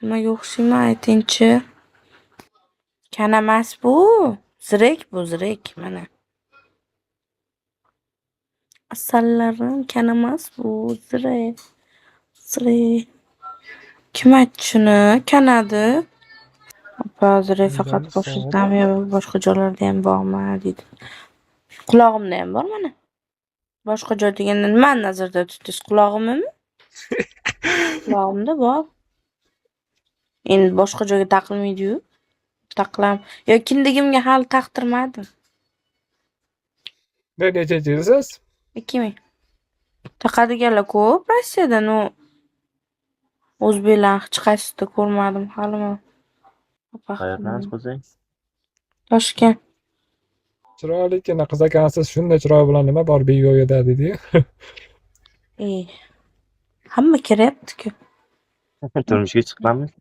Nimaga o'xshayman aytingchi? Kana emas bu. Zirak bu, zirak mana. Asallarim kana emas bu, zirak. Zirak. Kim aytdi shuni? Kanadi. Opa, zirak faqat boshliqdami yo boshqa joylarda ham bormi deydi. Qulog'imda ham bor mana. Boshqa joy deganda nimani nazarda tutdingiz? Qulog'immi? Qulog'imda bor. Endi boshqa joyga taqilmaydi-yu. Taqlam. Yo kindigimga hali taqtirmadim. Bir necha yilsiz? 2000. Taqadiganlar ko'p Rossiyada, no. O'zbeklar hech qaysisida ko'rmadim hali men. Qayerdan o'zing? Toshkent. Chiroylikgina qiz ekansiz, shunday chiroy bilan nima bor Bego'yada dedi-yu. Hamma kiryapti-ku. Turmushga chiqqanmiz?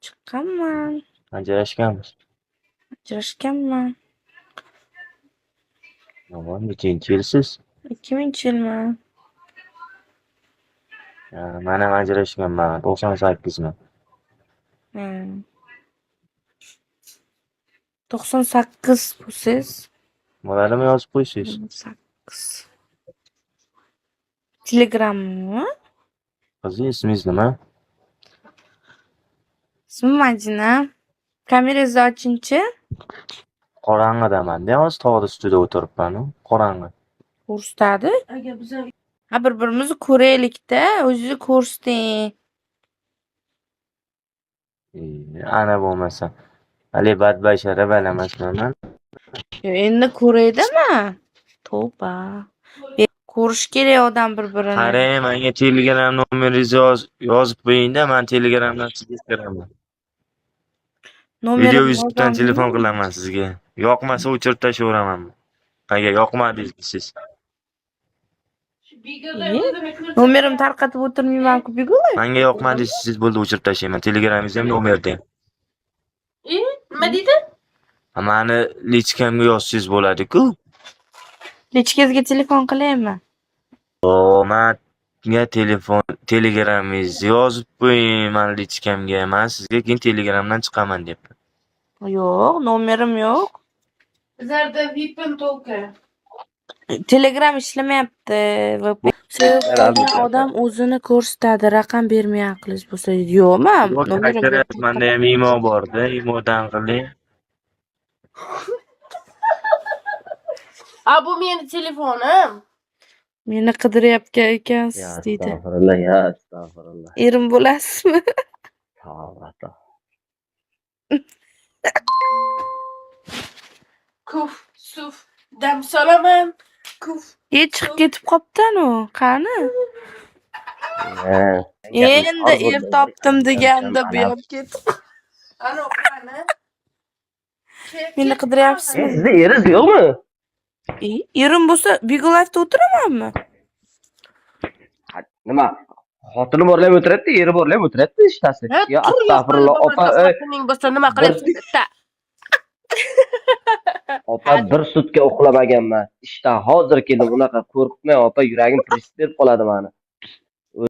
Chiqqanman. Ajrashganmiz. Ajrashganman. Yomon, nechinchi yilsiz? 2000-yilman. Men ham ajrashganman, 98man. 98 bo'lsangiz. Mo'lalimi yozib qo'ysiz? 98. Telegrammi? Qizi ismingiz nima? Ismim Madina. Kamerangizni oching-chi. Qorong'idaman-da, hozir tog'da ustida o'tiribman-ku, qorong'i. Ko'rsatadi? Ha, bir-birimizni ko'raylik-da, o'zingiz ko'rsating. Ana bo'lmasa. Hali badbashara balamasman men. Endi ko'raydimi? Tavba. Ko'rish kerak odam bir-birini. Qarang, menga Telegram nomeringizni yozib qo'ying-da, men Telegramdan sizga kiraman. Video yuzdan telefon qilaman sizga. Yoqmasa o'chirib tashlayveraman. Agar yoqmadingiz siz. Nomerim tarqatib o'tirmayman-ku, Bigulay. Menga yoqmadingiz siz bo'ldi o'chirib tashlayman. Telegramingiz ham nomerda. Nima deydi? Mani lichkamga yozsangiz bo'ladi-ku. Lichkangizga telefon qilaymi? Menga telefon, Telegramingizni yozib qo'ying men lichkamga. Men sizga keyin Telegramdan chiqaman deyapman. Yo'q, nomerim yo'q. Bizlarda VPN to'lka. Telegram ishlamayapti. Odam o'zini ko'rsatadi, raqam bermay qilish bo'lsa. Yo'qmi? Menda ham imo bor-da, imodan qiling. Bu meni telefonim. Meni qidiryapgan ekansiz deydi. Astag'firullah. Erim bo'lasizmi? Tavba. Kuf, suf, dam solaman. Kuf. Chiqib ketib qoptan-u. Qani? Endi er topdim deganda bu yoq ketib. Ana qani? Meni qidiryapsizmi? Sizda eringiz yo'qmi? Erim bo'lsa, Bigulayevda o'tiramanmi? Nima? Xotini borlar o'tiradi, eri borlar o'tiradi ishtasi. Yo, astag'firullah, opa, xotining bo'lsa nima qilyapsiz? Opa, bir sutka uxlamaganman. Ishda hozir keldim, unaqa qo'rqmay, opa, yuragim prisib berib qoladi meni.